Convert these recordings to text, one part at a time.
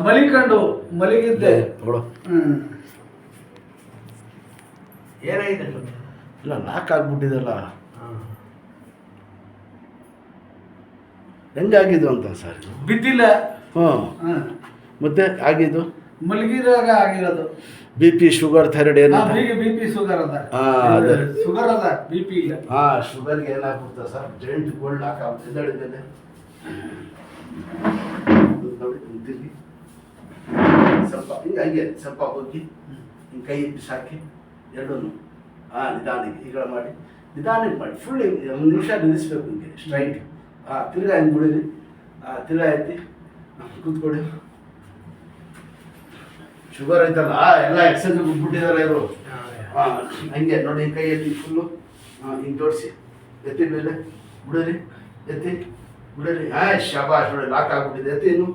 ಮಲಿಕೊಂಡು ಮಲಗಿದ್ದೆ ನೋಡು. ಏನಾಗಿದೆ ಇಲ್ಲ ಲಾಕ್ ಆಗ್ಬಿಟ್ಟಿದಲ್ಲ. ಹೆಂಗಾಗಿದ್ದು ಅಂತ ಸರ್ ಇದು? ಬಿದ್ದಿಲ್ಲ. ಹ್ಞೂ ಮತ್ತೆ ಆಗಿದ್ದು ಮಲಗಿದಾಗ ಆಗಿರೋದು. ಬಿ ಪಿ ಶುಗರ್ ಥೈರಾಯ್ಡ್ ಏನು? ಬಿ ಪಿ ಶುಗರ್ ಅದ. ಅದೇ ಶುಗರ್ ಅದ, ಬಿ ಪಿ ಇಲ್ಲ. ಶುಗರ್ಗೆ ಏನಾಗ್ಬಿಡ್ತದೆ ಸರ್, ಜಾಯಿಂಟ್ ಗೋಲ್ಡ್ ಲಾಕ್ ಆಗ್ಬಿಟ್ಟು ಹೇಳಿದ್ದೇನೆ ನೋಡಿ. ತಿರುಗಿ ಸ್ವಲ್ಪ ಹಿಂಗೆ ಹಂಗೆ ಸ್ವಲ್ಪ ಹೋಗಿ ಹಿಂಗೆ ಕೈ ಬಿಸಾಕಿ ಎರಡೂ ನಿಧಾನಕ್ಕೆ ಈಗ ಮಾಡಿ, ನಿಧಾನಕ್ಕೆ ಮಾಡಿ, ಫುಲ್ ಒಂದು ನಿಮಿಷ ನಿಲ್ಲಿಸ್ಬೇಕು ಹಿಂಗೆ ಸ್ಟ್ರೈಟ್. ತಿರ್ಗಾ ಹಿಂಗೆ ಬಿಡಿರಿ, ತಿರ್ಗಾ ಎತ್ತಿ ಕೂತ್ಕೊಳ್ಳಿ. ಶುಗರ್ ಐತಲ್ಲ ಎಲ್ಲ ಎಕ್ಸೈಸ್ ಬಿಟ್ಬಿಟ್ಟಿದ್ದಾರೆ ಇವರು. ಹಂಗೆ ನೋಡಿ ಕೈಯಲ್ಲಿ ಫುಲ್ಲು ಹಿಂಗೆ ತೋರಿಸಿ ಎತ್ತಿ ಮೇಲೆ ಬಿಡಿರಿ, ಎತ್ತಿ ಬಿಡಿರಿ. ಶಾಬಾಷ್ ನೋಡಿ ಲಾಕ್ ಆಗ್ಬಿಟ್ಟಿದೆ. ಎತ್ತಿ ಇನ್ನು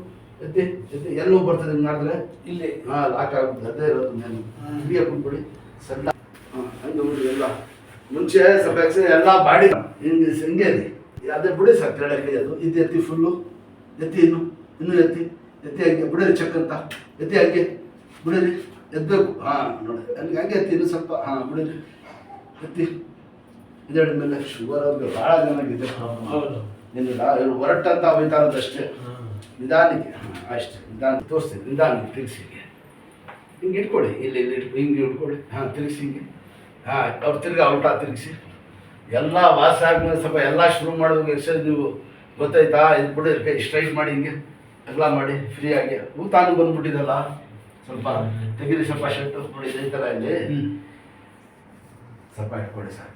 ಎತ್ತಿ ಎತ್ತಿ ಎಲ್ಲೂ ಬರ್ತದೆ ಹಿಂಗೆ ಮಾಡಿದ್ರೆ ಇಲ್ಲಿ ಲಾಕ್ ಆಗ್ಬಿಟ್ಟಿದೆ. ಅದೇ ಇರೋದು ಮೇಲೆ ಹಿಡಿಯ ಕುಂತ್ಬಿಡಿ ಸಣ್ಣ. ಹಂಗೆ ಬಿಡಿ ಎಲ್ಲ ಮುಂಚೆ ಸ್ವಲ್ಪ ಎಕ್ಸೈಸ್ ಎಲ್ಲ ಬಾಡಿ ಹಿಂಗೆ ಹಿಂಗೆ ಅದೇ ಬಿಡಿ ಸರ್ ಕೆಳಗೆ ಕೈ ಅದು ಇದು ಎತ್ತಿ ಫುಲ್ಲು ಎತ್ತಿ ಇನ್ನೂ ಎತ್ತಿ ಎತ್ತಿ ಹಂಗೆ ಬಿಡಿರಿ ಚೆಕ್ ಅಂತ ಎತ್ತಿ ಹಂಗೆ ಬಿಡಿರಿ ಎದ್ದಬೇಕು. ನೋಡಿ ಅಲ್ಲಿ ಹಂಗೆ ಎತ್ತಿ ಇನ್ನೂ ಸ್ವಲ್ಪ ಬಿಡಿರಿ ಎತ್ತಿ ಇದ್ರ ಮೇಲೆ ಶುಗರ್ ಅವ್ರಿಗೆ ಭಾಳ ಚೆನ್ನಾಗಿದೆ. ನಿನ್ನಿಲ್ಲ ಇವರು ಹೊರಟಂತ ಹೋಯ್ತಾರದಷ್ಟೇ ನಿಧಾನಕ್ಕೆ. ಅಷ್ಟೇ ನಿಧಾನ ತೋರಿಸ್ತೀನಿ, ನಿಧಾನಕ್ಕೆ ತಿರ್ಗಿಸಿ ಹಿಂಗೆ ಇಟ್ಕೊಳ್ಳಿ. ಇಲ್ಲಿ ಹಿಂಗೆ ಇಟ್ಕೊಳ್ಳಿ. ತಿರ್ಗಿಸಿ ಹಿಂಗೆ ಅವ್ರು ತಿರ್ಗಿ ಔಟ ತಿರುಗಿಸಿ ಎಲ್ಲ ವಾಸ ಆದ್ಮೇಲೆ ಸ್ವಲ್ಪ ಎಲ್ಲ ಶುರು ಮಾಡೋದು ಎಕ್ಸೈಸ್ ನೀವು ಗೊತ್ತಾಯ್ತಾ? ಇದು ಬಿಡಿ ಕೈ ಸ್ಟ್ರೈಟ್ ಮಾಡಿ ಹಿಂಗೆ ಎಲ್ಲ ಮಾಡಿ ಫ್ರೀಯಾಗಿ ಊತಾನು ಬಂದ್ಬಿಟ್ಟಿದಲ್ಲ. ಸ್ವಲ್ಪ ತೆಗೀರಿ ಸ್ವಲ್ಪ ಶರ್ಟು ನೋಡಿ, ಇದೇ ಥರ ಇಲ್ಲಿ ಸ್ವಲ್ಪ ಇಟ್ಕೊಳ್ಳಿ ಸರ್.